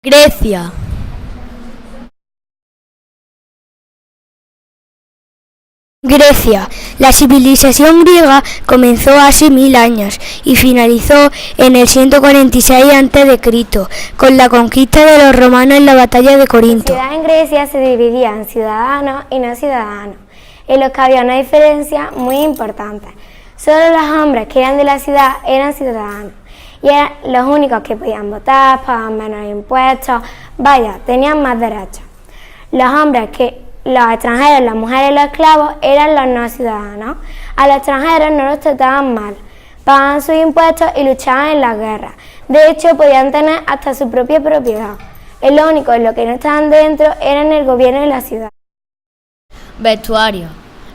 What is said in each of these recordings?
Grecia. Grecia. La civilización griega comenzó hace 1000 años y finalizó en el 146 a.C. con la conquista de los romanos en la batalla de Corinto. La ciudad en Grecia se dividía en ciudadanos y no ciudadanos, en los que había una diferencia muy importante. Solo los hombres que eran de la ciudad eran ciudadanos y eran los únicos que podían votar, pagaban menos impuestos, tenían más derechos. Los extranjeros, las mujeres y los esclavos eran los no ciudadanos. A los extranjeros no los trataban mal, pagaban sus impuestos y luchaban en las guerras. De hecho, podían tener hasta su propia propiedad. Lo único en lo que no estaban dentro era en el gobierno de la ciudad. Vestuario.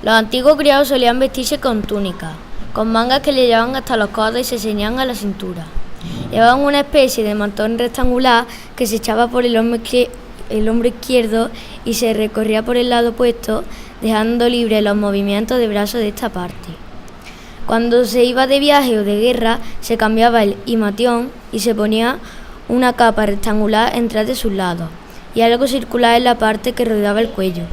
Los antiguos griegos solían vestirse con túnicas, con mangas que le llevaban hasta los codos y se ceñían a la cintura. Llevaban una especie de mantón rectangular que se echaba por el hombro izquierdo y se recorría por el lado opuesto, dejando libres los movimientos de brazos de esta parte. Cuando se iba de viaje o de guerra, se cambiaba el himatión y se ponía una capa rectangular en 3 de sus lados y algo circular en la parte que rodeaba el cuello.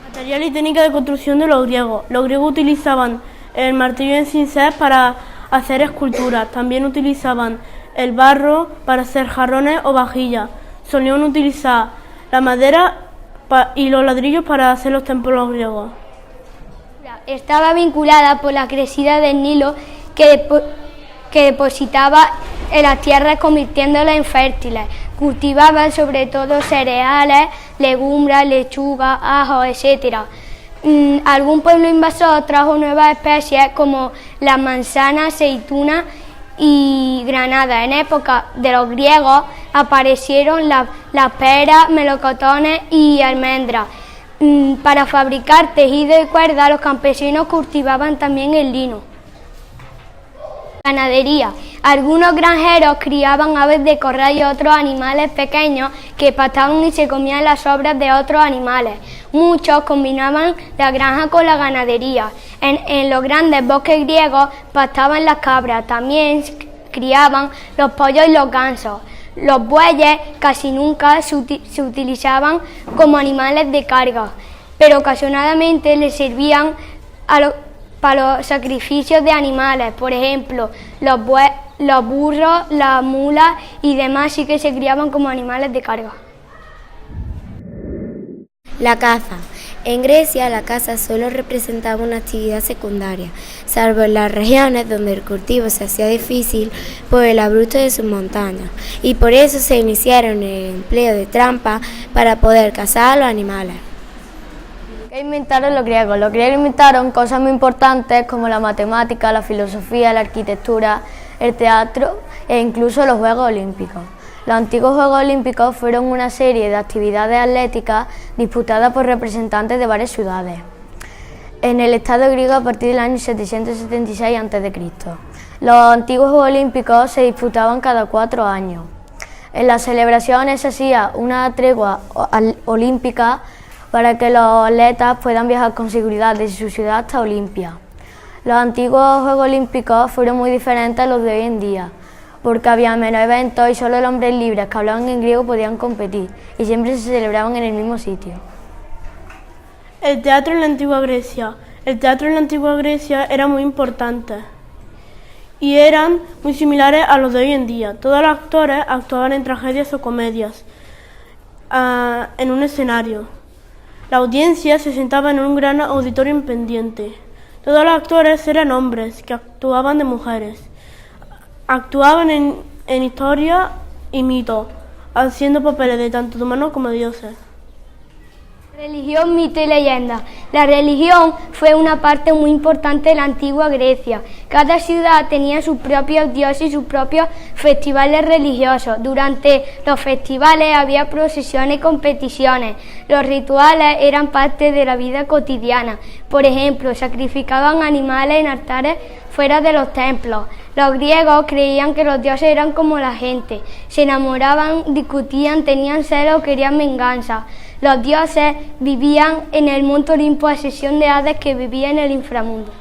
Material y técnica de construcción de los griegos. Los griegos utilizaban el martillo en cincel para hacer esculturas. También utilizaban el barro para hacer jarrones o vajillas. Solían utilizar la madera y los ladrillos para hacer los templos griegos. Estaba vinculada por la crecida del Nilo que depositaba en las tierras convirtiéndolas en fértiles. Cultivaban sobre todo cereales, legumbres, lechuga, ajo, etc. Algún pueblo invasor trajo nuevas especies como la manzana, aceituna y granada. En época de los griegos aparecieron las peras, melocotones y almendras. Para fabricar tejido y cuerda, los campesinos cultivaban también el lino. Ganadería. Algunos granjeros criaban aves de corral y otros animales pequeños que pastaban y se comían las sobras de otros animales. Muchos combinaban la granja con la ganadería. En los grandes bosques griegos pastaban las cabras, también criaban los pollos y los gansos. Los bueyes casi nunca se utilizaban como animales de carga, pero ocasionalmente les servían para los sacrificios de animales. Por ejemplo, los burros, las mulas y demás sí que se criaban como animales de carga. La caza. En Grecia la caza solo representaba una actividad secundaria, salvo en las regiones donde el cultivo se hacía difícil por el abrupto de sus montañas, y por eso se iniciaron el empleo de trampas para poder cazar a los animales. ¿Qué inventaron los griegos? Los griegos inventaron cosas muy importantes como la matemática, la filosofía, la arquitectura, el teatro e incluso los Juegos Olímpicos. Los antiguos Juegos Olímpicos fueron una serie de actividades atléticas disputadas por representantes de varias ciudades en el Estado griego a partir del año 776 a.C. Los antiguos Juegos Olímpicos se disputaban cada 4 años. En las celebraciones se hacía una tregua olímpica para que los atletas puedan viajar con seguridad desde su ciudad hasta Olimpia. Los antiguos Juegos Olímpicos fueron muy diferentes a los de hoy en día, porque había menos eventos y solo los hombres libres que hablaban en griego podían competir, y siempre se celebraban en el mismo sitio. El teatro en la antigua Grecia. El teatro en la antigua Grecia era muy importante y eran muy similares a los de hoy en día. Todos los actores actuaban en tragedias o comedias en un escenario. La audiencia se sentaba en un gran auditorio independiente. Todos los actores eran hombres que actuaban de mujeres. Actuaban en historia y mitos, haciendo papeles de tanto de humanos como de dioses. Religión, mito y leyenda. La religión fue una parte muy importante de la antigua Grecia. Cada ciudad tenía sus propios dioses y sus propios festivales religiosos. Durante los festivales había procesiones y competiciones. Los rituales eran parte de la vida cotidiana. Por ejemplo, sacrificaban animales en altares fuera de los templos. Los griegos creían que los dioses eran como la gente. Se enamoraban, discutían, tenían celos, querían venganza. Los dioses vivían en el monte Olimpo, a excepción de Hades, que vivía en el inframundo.